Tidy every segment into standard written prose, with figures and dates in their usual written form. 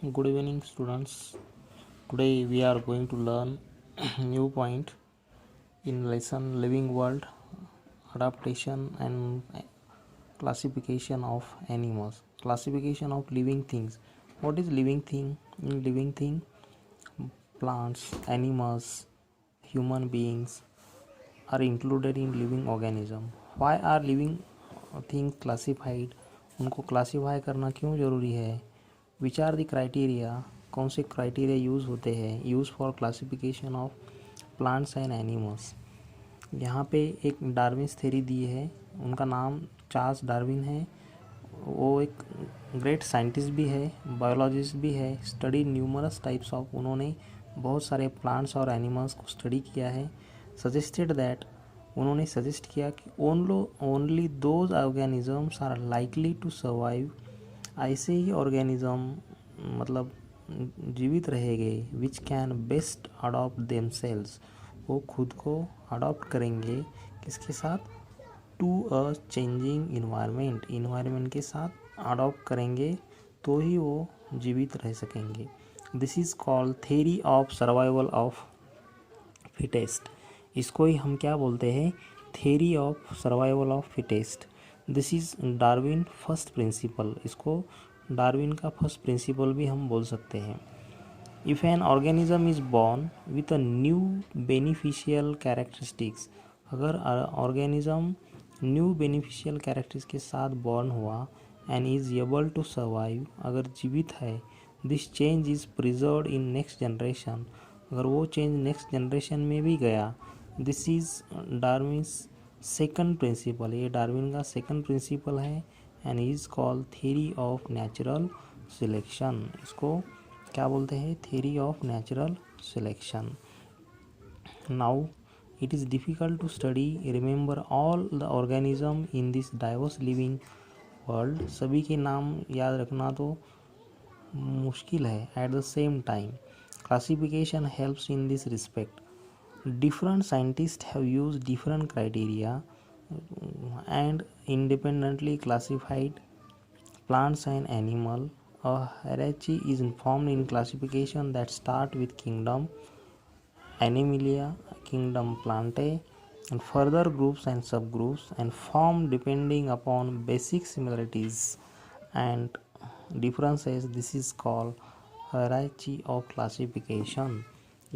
Good evening, students. Today we are going to learn new point in lesson Living World, adaptation and classification of animals. Classification of living things. What is living thing? In living thing, plants, animals, human beings are included in living organism. Why are living things classified? उनको classify करना क्यों ज़रूरी है? Which are the criteria, कौन से criteria use होते हैं use for classification of plants and animals. यहाँ पे एक डार्विन्स थ्योरी दी है, उनका नाम चार्ल्स डार्विन है। वो एक ग्रेट साइंटिस्ट भी है, बायोलॉजिस्ट भी है, स्टडी न्यूमरस टाइप्स ऑफ, उन्होंने बहुत सारे प्लांट्स और एनिमल्स को स्टडी किया है। सजेस्टेड दैट, उन्होंने सजेस्ट किया कि only those organisms are likely to survive, ऐसे ही ऑर्गेनिज्म मतलब जीवित रहेंगे which can best adopt themselves, वो खुद को अडॉप्ट करेंगे किसके साथ, टू अ चेंजिंग इन्वायरमेंट के साथ अडॉप्ट करेंगे तो ही वो जीवित रह सकेंगे। This is called theory of survival of fittest. इसको ही हम क्या बोलते हैं, theory of survival of fittest. This is Darwin first principle, इसको डार्विन का फर्स्ट प्रिंसिपल भी हम बोल सकते हैं। If an organism is born with a new beneficial characteristics, अगर ऑर्गेनिज्म न्यू बेनिफिशियल कैरेक्टरिस्टिक्स के साथ बॉर्न हुआ and is able to survive, अगर जीवित है, this change is preserved in next generation, अगर वो चेंज नेक्स्ट जनरेशन में भी गया, this is Darwin's second principle, ये डार्विन का सेकंड प्रिंसिपल है and is called theory of natural selection. इसको क्या बोलते हैं, theory of natural selection. Now it is difficult to study remember all the organism in this diverse living world, सभी के नाम याद रखना तो मुश्किल है। At the same time classification helps in this respect. Different scientists have used different criteria and independently classified plants and animal. A hierarchy is formed in classification that start with kingdom Animalia, kingdom Plantae, and further groups and subgroups and form depending upon basic similarities and differences. This is called hierarchy of classification.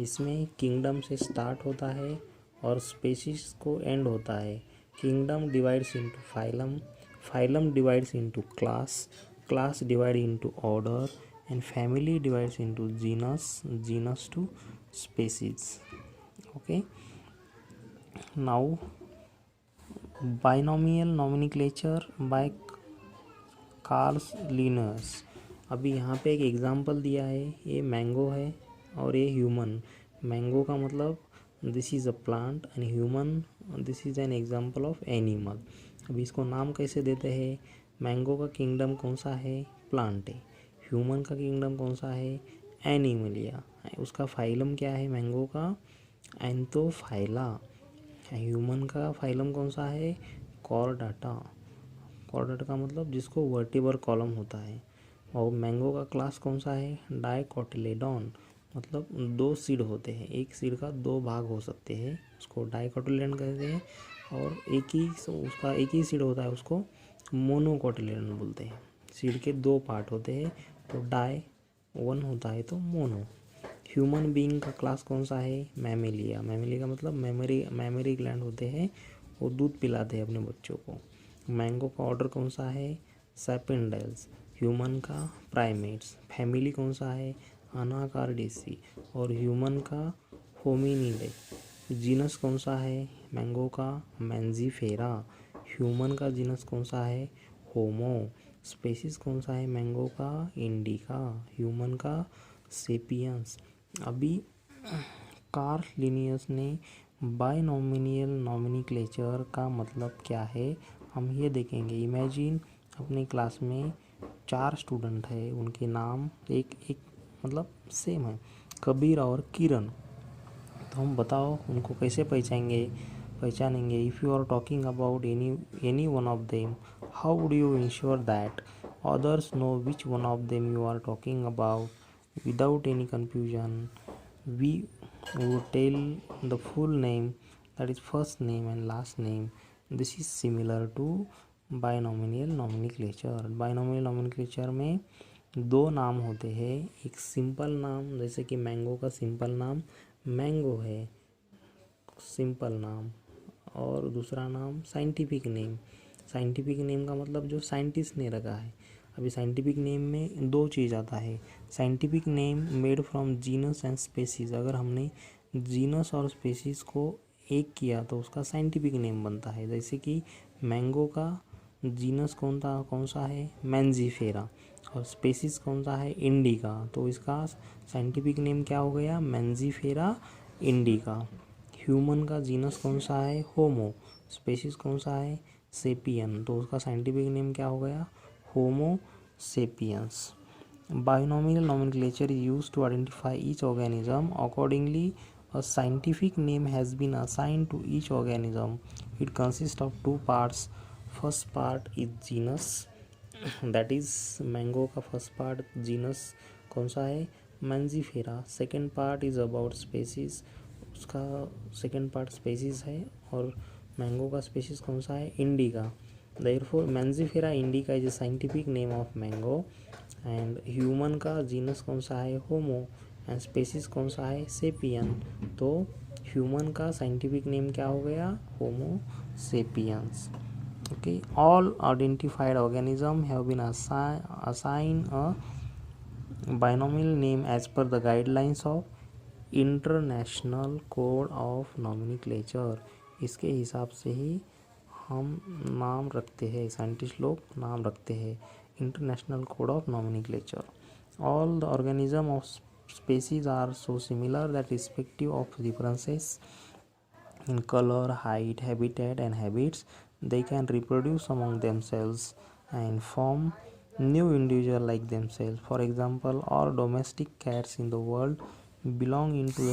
इसमें kingdom से start होता है और species को end होता है। Kingdom divides into phylum, phylum divides into class, class divide into order and family divides into genus, genus to species. Okay, now binomial nomenclature by Carl Linnaeus. अभी यहाँ पे एक एग्जांपल दिया है, ये मैंगो है और ये ह्यूमन। मैंगो का मतलब this is a plant and human this is an example of animal. अभी इसको नाम कैसे देते हैं, मैंगो का किंगडम कौन सा है, प्लांट है। ह्यूमन का किंगडम कौन सा है, एनिमलिया। उसका फाइलम क्या है मैंगो का, एंथोफाइला। ह्यूमन का फाइलम कौन सा है, कॉर्डाटा। कॉर्डाटा का मतलब जिसको वर्टिब्रल कॉलम होता है। और मैंगो का क्लास कौन सा है, डाइकोटिलेडॉन, मतलब दो सीड होते हैं, एक सीड का दो भाग हो सकते हैं, उसको डाइकोटिलेडॉन कहते हैं। और उसका एक ही सीड होता है, उसको मोनोकोटिलेडॉन बोलते हैं। सीड के दो पार्ट होते हैं तो डाई, वन होता है तो मोनो। ह्यूमन बीइंग का क्लास कौन सा है, मैमेलिया। मैमेलिया का मतलब मैमरी ग्लैंड होते हैं, वो दूध पिलाते हैं अपने बच्चों को। मैंगो का ऑर्डर कौन सा है, सैपिंडाइल्स। ह्यूमन का प्राइमेट्स। फैमिली कौन सा है, अनाकार्डेसी। और ह्यूमन का होमिनिडे। जीनस कौन सा है मैंगो का, मैंजीफेरा। ह्यूमन का जीनस कौन सा है, होमो। स्पेसीज कौन सा है मैंगो का, इंडिका। ह्यूमन का सेपियंस। अभी कार्ल लिनियस ने बाइनोमियल नोमेनक्लेचर का मतलब क्या है हम ये देखेंगे। इमेजिन अपनी क्लास में 4 स्टूडेंट है, उनके नाम एक एक मतलब सेम है, कबीर और किरण। तो हम बताओ उनको कैसे पहचानेंगे। If you are talking about any one of them, how would you ensure that others know which one of them you are talking about. Without any confusion, we would tell the full name, that is first name and last name. This is similar to binomial nomenclature. Binomial nomenclature में दो नाम होते हैं. एक simple नाम, जैसे कि mango का सिंपल नाम मैंगो है, सिंपल नाम, और दूसरा नाम साइंटिफिक नेम. साइंटिफिक नेम का मतलब जो साइंटिस्ट ने रखा है. अभी साइंटिफिक नेम में दो चीज़ आता है. Scientific name made from genus and species. अगर हमने जीनस और स्पेसीज को एक किया तो उसका साइंटिफिक नेम बनता है. जैसे कि मैंगो का जीनस कौन सा है, मैंजीफेरा, और स्पेसीज कौन सा है, इंडिका. तो इसका साइंटिफिक नेम क्या हो गया, मैंजीफेरा इंडिका. ह्यूमन का जीनस कौन सा है, होमो. स्पेसीज कौन सा है, सेपियन. तो उसका साइंटिफिक नेम क्या हो गया, homo sapiens. Binomial nomenclature is used to identify each organism. Accordingly a scientific name has been assigned to each organism. It consists of two parts. First part is genus, that is mango का first part genus कौन सा है, Mangifera. Second part is about species, उसका second part species है, और mango का species कौन सा है, Indica. Therefore Mangifera indica is a scientific name of mango. And human का genus कौन सा है, Homo. एंड स्पेसीज कौन सा है, सेपियन. तो ह्यूमन का साइंटिफिक नेम क्या हो गया, homo sapiens. Okay, all identified organism have been assign a binomial name as per the guidelines of international code of nomenclature. इसके हिसाब से ही हम नाम रखते हैं, साइंटिस्ट लोग नाम रखते हैं, international code of nomenclature. All the organism of species are so similar that irrespective of differences in color, height, habitat and habits, they can reproduce among themselves and form new individuals like themselves. For example, all domestic cats in the world belong into the